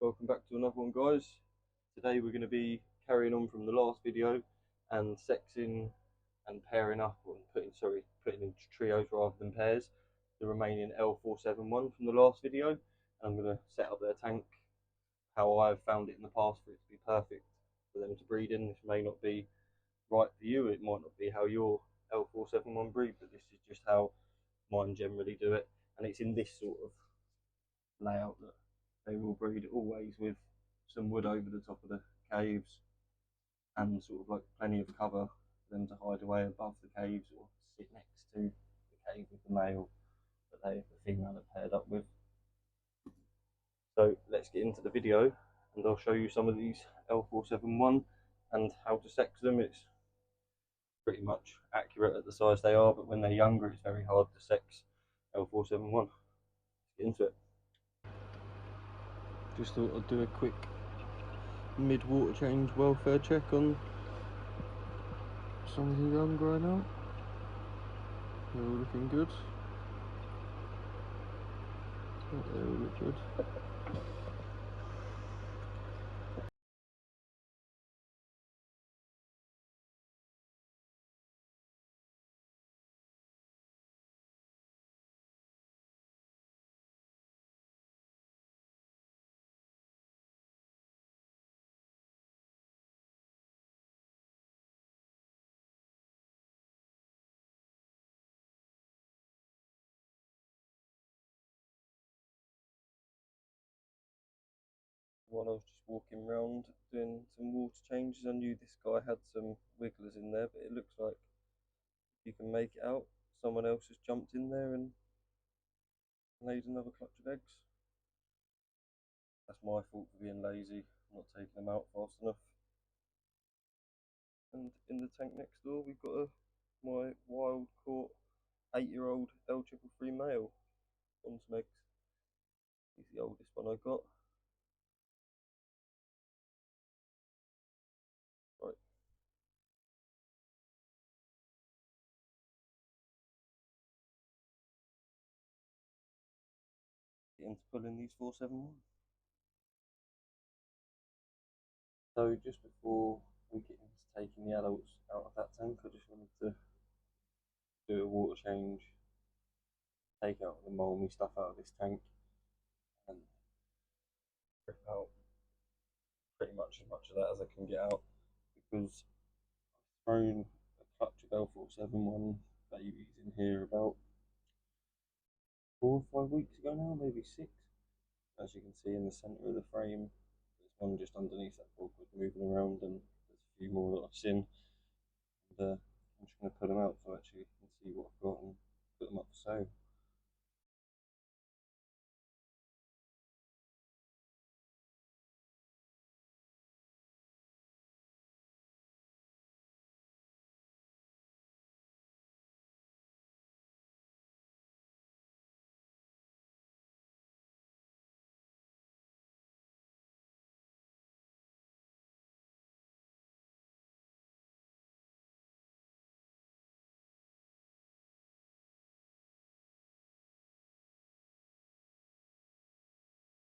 welcome back to another one, guys. Today we're going to be carrying on from the last video and sexing and pairing up, or putting into trios rather than pairs, the remaining L471 from the last video. And I'm going to set up their tank how I've found it in the past for it to be perfect for them to breed in. This may not be right for you, it might not be how your L471 breed, but this is just how mine generally do it, and it's in this sort of layout that they will breed, always with some wood over the top of the caves and sort of like plenty of cover for them to hide away above the caves or sit next to the cave with the male that the female are paired up with. So let's get into the video and I'll show you some of these L471 and how to sex them. It's pretty much accurate at the size they are, but when they're younger it's very hard to sex L471. Let's get into it. Just thought I'd do a quick mid-water change welfare check on some of the young right now. They're all looking good. They all look good. While I was just walking around doing some water changes, I knew this guy had some wigglers in there, but it looks like you can make it out. Someone else has jumped in there and laid another clutch of eggs. That's my fault for being lazy, not taking them out fast enough. And in the tank next door, we've got my wild caught 8-year-old L333 male on some eggs. He's the oldest one I got. Right. Get into pulling these 471. So just before we get into taking the adults out of that tank, I just wanted to do a water change, take out the moldy stuff out of this tank and rip out pretty much as much of that as I can get out, because I've thrown a clutch of L471 babies in here about 4 or 5 weeks ago now, maybe 6. As you can see in the centre of the frame, there's one just underneath that bulkwood moving around, and there's a few more that I've seen. And I'm just going to put them out so actually you can see what I've got and put them up for sale.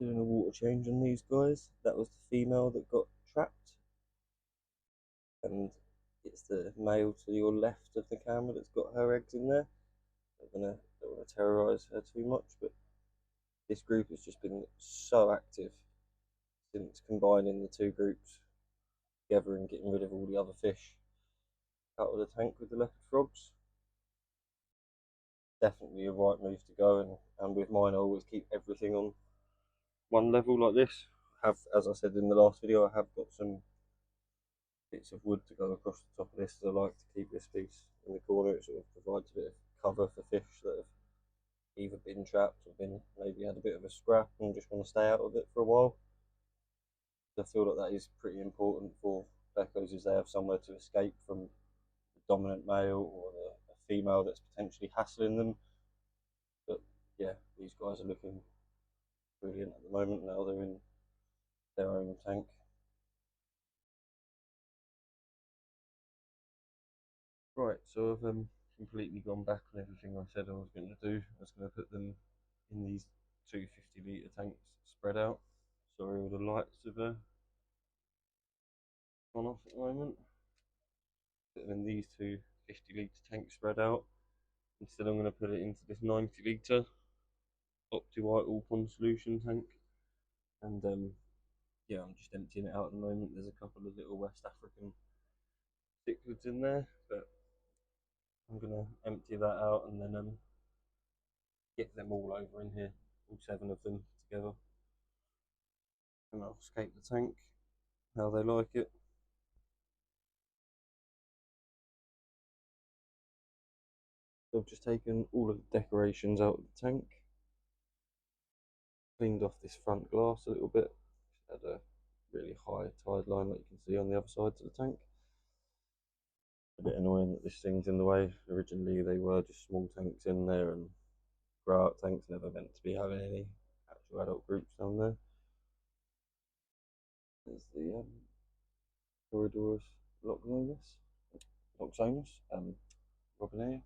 Doing a water change on these guys. That was the female that got trapped, and it's the male to your left of the camera that's got her eggs in there. Don't want to terrorise her too much, but this group has just been so active since combining the two groups together and getting rid of all the other fish out of the tank with the leopard frogs. Definitely a right move to go, and with mine I always keep everything on one level like this. As I said in the last video, I have got some bits of wood to go across the top of this, as I like to keep this piece in the corner. It sort of provides a bit of cover for fish that have either been trapped or maybe had a bit of a scrap and just want to stay out of it for a while. I feel like that is pretty important for PLECOS, as they have somewhere to escape from the dominant male or the female that's potentially hassling them. But yeah, these guys are looking brilliant at the moment. Now they're in their own tank. Right, so I've completely gone back on everything I said I was going to do. I was going to put them in these 250 litre tanks spread out. Sorry, all the lights have gone off at the moment. Put them in these two 50-litre tanks spread out. Instead, I'm going to put it into this 90-litre OptiWhite all-pond solution tank. And yeah, I'm just emptying it out at the moment. There's a couple of little West African cichlids in there, but I'm going to empty that out and then get them all over in here, all 7 of them together. And I'll escape the tank how they like it. So I've just taken all of the decorations out of the tank, cleaned off this front glass a little bit. Had a really high tide line that you can see on the other side to the tank. A bit annoying that this thing's in the way. Originally they were just small tanks in there and grow out tanks, never meant to be having any actual adult groups down there. There's the Corridorus Loxonus, Robinaria.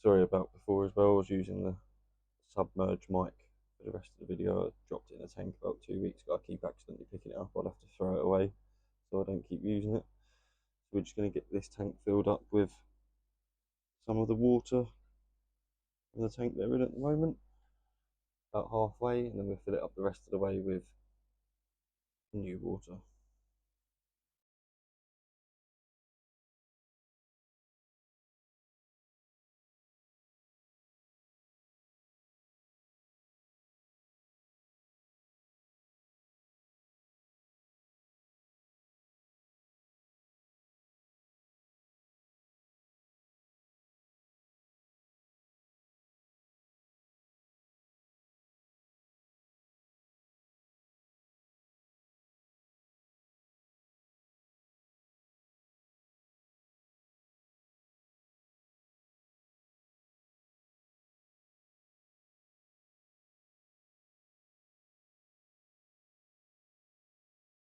Sorry about before as well, I was using the submerged mic for the rest of the video. I dropped it in a tank about 2 weeks ago. I keep accidentally picking it up, I'll have to throw it away so I don't keep using it. So we're just going to get this tank filled up with some of the water in the tank they're in at the moment, about halfway, and then we'll fill it up the rest of the way with new water.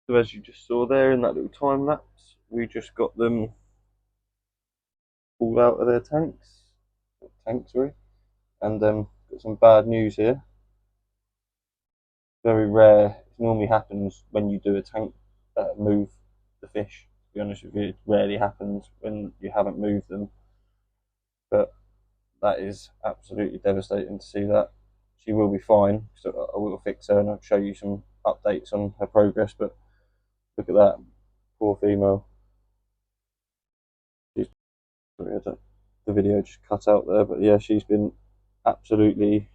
So as you just saw there in that little time lapse, we just got them all out of their tanks, sorry, and got some bad news here. Very rare. It normally happens when you do a tank move the fish. To be honest with you, it rarely happens when you haven't moved them. But that is absolutely devastating to see that. She will be fine, so I will fix her and I'll show you some updates on her progress. But look at that, poor female. She's, sorry, the video just cut out there, but yeah, she's been absolutely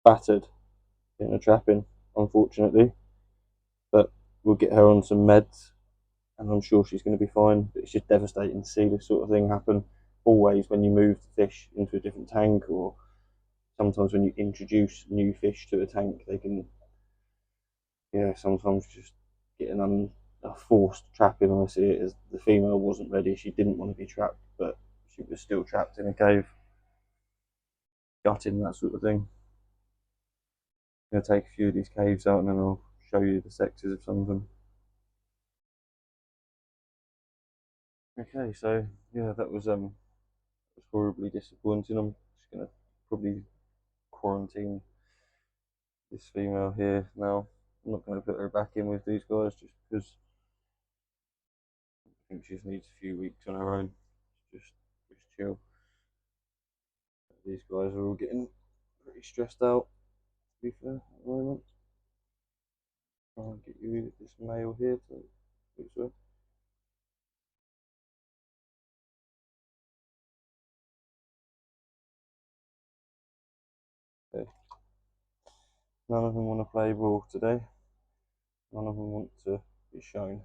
battered in a trapping, unfortunately. But we'll get her on some meds and I'm sure she's going to be fine. But it's just devastating to see this sort of thing happen always when you move the fish into a different tank, or sometimes when you introduce new fish to a tank, they can, yeah, sometimes just get a forced trapping. I see it as the female wasn't ready, she didn't want to be trapped, but she was still trapped in a cave, gutting, that sort of thing. I'm going to take a few of these caves out and then I'll show you the sexes of some of them. Okay, so yeah, that was horribly disappointing. I'm just gonna probably quarantine this female here now. I'm not going to put her back in with these guys just because I think she just needs a few weeks on her own. Just chill. These guys are all getting pretty stressed out, to be fair, at the moment. Try and get you this male here to this way. Okay. None of them want to play ball today. None of them want to be shown.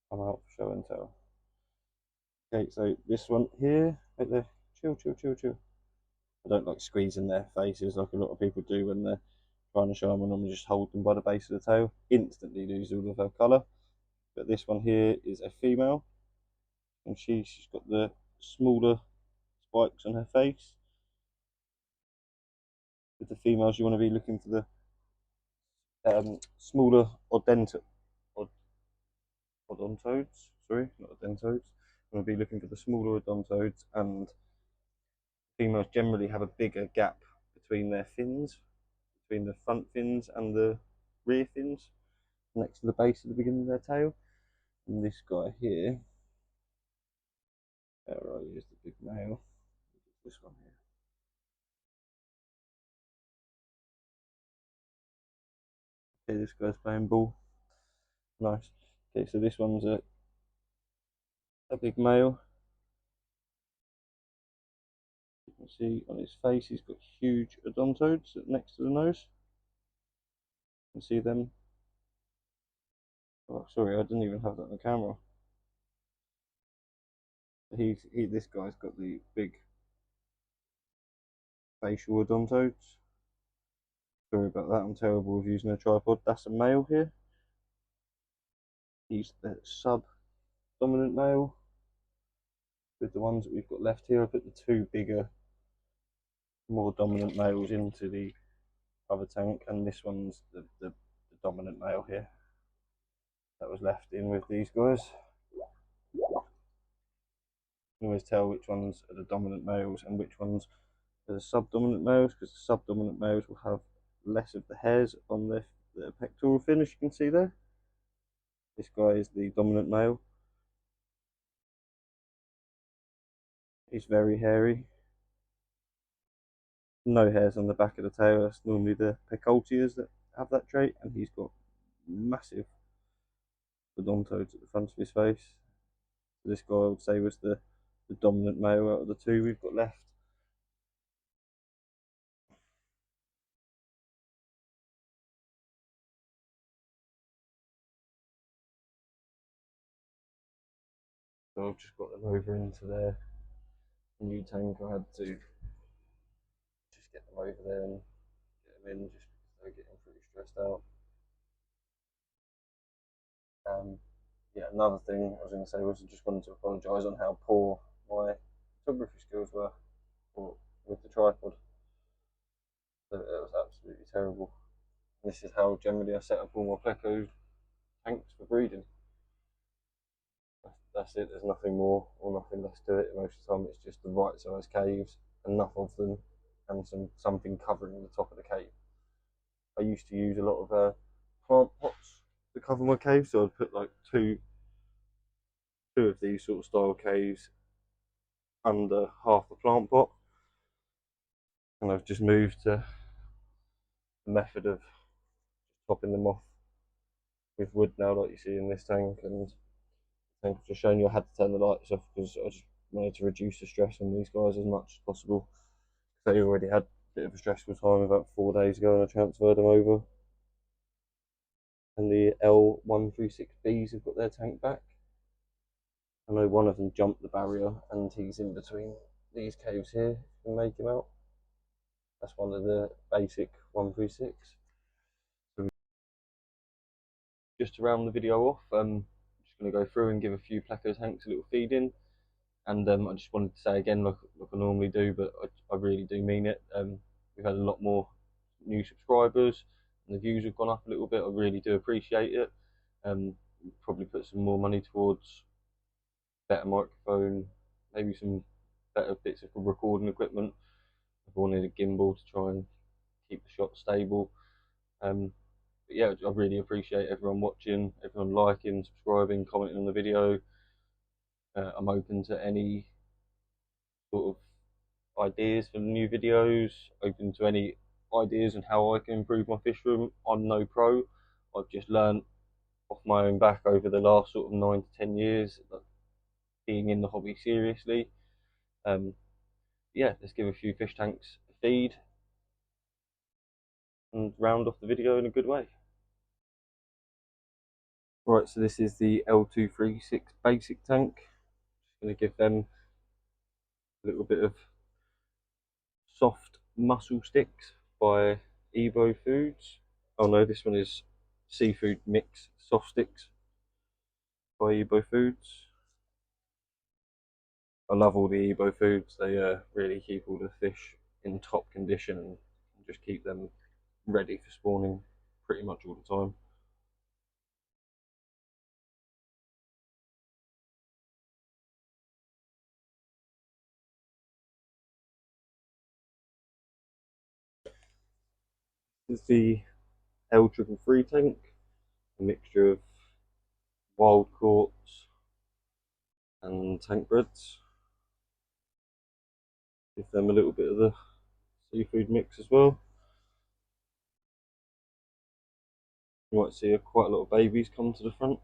Come out for show and tell. Okay, so this one here, right there, chill, chill, chill, chill. I don't like squeezing their faces like a lot of people do when they're trying to show them, and I'm just hold them by the base of the tail. Instantly lose all of her colour. But this one here is a female, and she's got the smaller spikes on her face. With the females, you want to be looking for the smaller odontodes. Sorry, not odontodes. You want to be looking for the smaller odontodes, and females generally have a bigger gap between their fins, between the front fins and the rear fins, next to the base at the beginning of their tail. And this guy here, here's the big male, this one here. Okay, this guy's playing ball. Nice. Okay, so this one's a big male. You can see on his face he's got huge odontodes next to the nose. You can see them. Oh, sorry, I didn't even have that on the camera. This guy's got the big facial odontodes. Sorry about that, I'm terrible with using a tripod. That's a male here. He's the sub-dominant male. With the ones that we've got left here, I put the two bigger, more dominant males into the other tank, and this one's the dominant male here that was left in with these guys. You can always tell which ones are the dominant males and which ones are the sub-dominant males, because the sub-dominant males will have less of the hairs on their pectoral fin, as you can see there. This guy is the dominant male. He's very hairy. No hairs on the back of the tail. That's normally the PLECOS that have that trait, and he's got massive odontodes at the front of his face. So this guy I would say was the dominant male out of the two we've got left. So I've just got them over into their new tank. I had to just get them over there and get them in, just because they're getting pretty stressed out. Yeah, another thing I was going to say was I just wanted to apologise on how poor my photography skills were with the tripod. It was absolutely terrible. This is how generally I set up all my pleco tanks for breeding. That's it, there's nothing more or nothing less to it. Most of the time it's just the right size caves, enough of them, and something covering the top of the cave. I used to use a lot of plant pots to cover my cave, so I'd put like two of these sort of style caves under half the plant pot, and I've just moved to the method of topping them off with wood now, like you see in this tank. And I think I've just shown you I had to turn the lights off because I just wanted to reduce the stress on these guys as much as possible. They already had a bit of a stressful time about 4 days ago, and I transferred them over. And the L136Bs have got their tank back. I know one of them jumped the barrier, and he's in between these caves here. You can make him out. That's one of the basic 136. So just to round the video off, I'm just going to go through and give a few PLECOS tanks a little feed in. And I just wanted to say again, like I normally do, but I really do mean it. We've had a lot more new subscribers, and the views have gone up a little bit. I really do appreciate it. Probably put some more money towards better microphone, maybe some better bits of recording equipment. I've wanted a gimbal to try and keep the shot stable. But yeah, I really appreciate everyone watching, everyone liking, subscribing, commenting on the video. I'm open to any sort of ideas for new videos, open to any ideas on how I can improve my fish room. I'm no pro. I've just learned off my own back over the last sort of 9 to 10 years, like, being in the hobby seriously. Yeah, let's give a few fish tanks a feed and round off the video in a good way. Right, so this is the L236 basic tank. Just going to give them a little bit of soft mussel sticks by Evo Foods. Oh no, this one is seafood mix soft sticks by Evo Foods. I love all the Evo Foods. They really keep all the fish in top condition and just keep them ready for spawning pretty much all the time. This is the L333 tank, a mixture of wild caught and tank breds. Give them a little bit of the seafood mix as well. You might see quite a lot of babies come to the front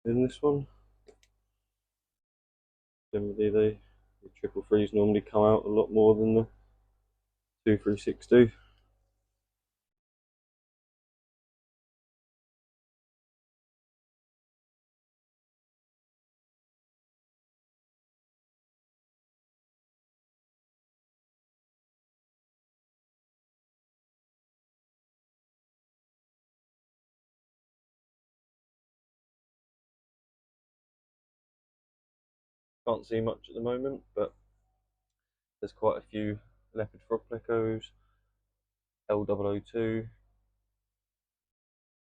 in this one. Generally, the triple threes normally come out a lot more than the 236 do. Can't see much at the moment, but there's quite a few leopard frog plecos, L002,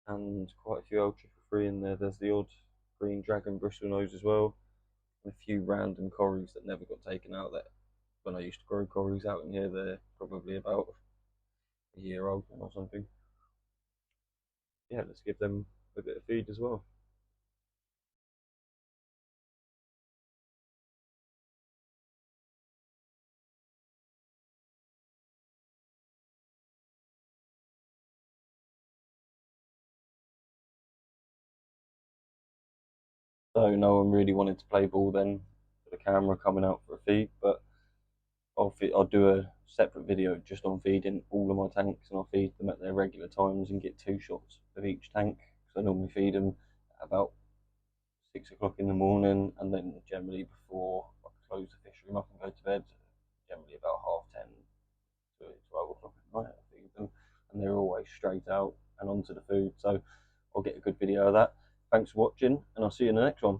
and quite a few L333 in there. There's the odd green dragon bristlenose as well, and a few random corries that never got taken out. That when I used to grow corries out in here, they're probably about a year old or something. Yeah, let's give them a bit of feed as well. So no one really wanted to play ball then for the camera coming out for a feed, but I'll do a separate video just on feeding all of my tanks, and I'll feed them at their regular times and get 2 shots of each tank. So I normally feed them at about 6 o'clock in the morning, and then generally before I close the fish room up and go to bed, generally about 10:30 to 12 o'clock at night, I feed them, and they're always straight out and onto the food. So I'll get a good video of that. Thanks for watching, and I'll see you in the next one.